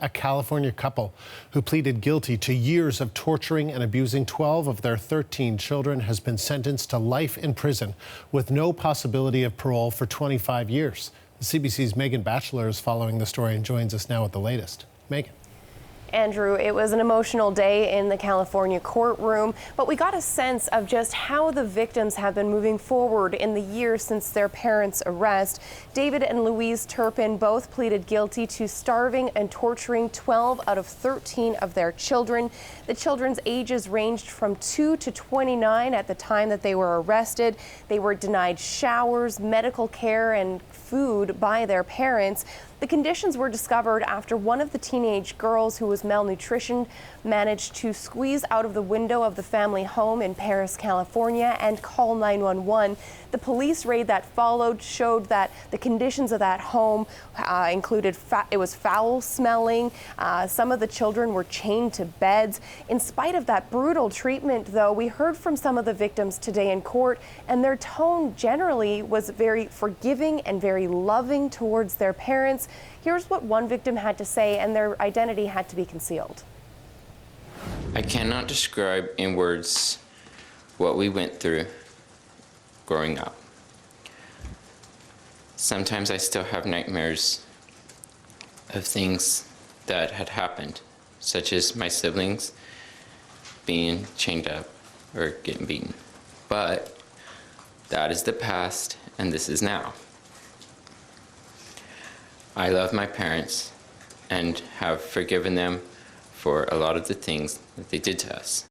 A California couple who pleaded guilty to years of torturing and abusing 12 of their 13 children has been sentenced to life in prison with no possibility of parole for 25 years. The CBC's Megan Batchelor is following the story and joins us now with the latest. Megan. Andrew, it was an emotional day in the California courtroom, but we got a sense of just how the victims have been moving forward in the years since their parents' arrest. David and Louise Turpin both pleaded guilty to starving and torturing 12 out of 13 of their children. The children's ages ranged from 2 to 29 at the time that they were arrested. They were denied showers, medical care, and food by their parents. The conditions were discovered after one of the teenage girls who was malnutritioned managed to squeeze out of the window of the family home in Paris, California, and call 911. The police raid that followed showed that the conditions of that home included it was foul smelling. Some of the children were chained to beds. In spite of that brutal treatment, though, we heard from some of the victims today in court, and their tone generally was very forgiving and very loving towards their parents. Here's what one victim had to say, and their identity had to be concealed. I cannot describe in words what we went through growing up. Sometimes I still have nightmares of things that had happened, such as my siblings being chained up or getting beaten. But that is the past, and this is now. I love my parents and have forgiven them for a lot of the things that they did to us.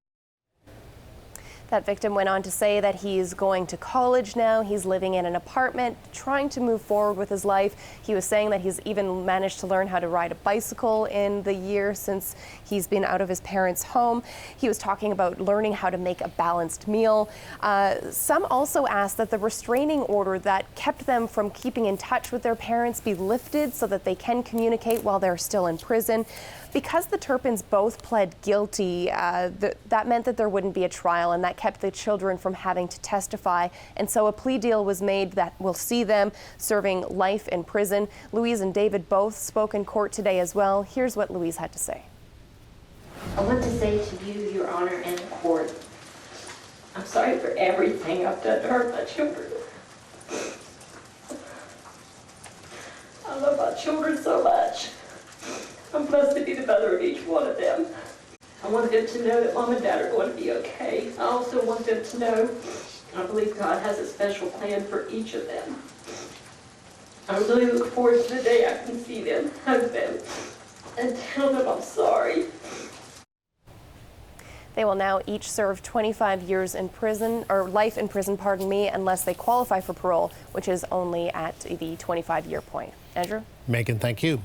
That victim went on to say that he's going to college now. He's living in an apartment, trying to move forward with his life. He was saying that he's even managed to learn how to ride a bicycle in the year since he's been out of his parents' home. He was talking about learning how to make a balanced meal. Some also asked that the restraining order that kept them from keeping in touch with their parents be lifted so that they can communicate while they're still in prison. Because the Turpins both pled guilty, that meant that there wouldn't be a trial, and that kept the children from having to testify. And so a plea deal was made that will see them serving life in prison. Louise and David both spoke in court today as well. Here's what Louise had to say. I want to say to you, Your Honor, and the court, I'm sorry for everything I've done to hurt my children. I love my children so much. I'm blessed to be the mother of each one of them. I want them to know that Mom and Dad are going to be okay. I also want them to know I believe God has a special plan for each of them. I really look forward to the day I can see them, hug them, and tell them I'm sorry. They will now each serve 25 years in prison, or life in prison, pardon me, unless they qualify for parole, which is only at the 25-year point. Andrew? Megan, thank you.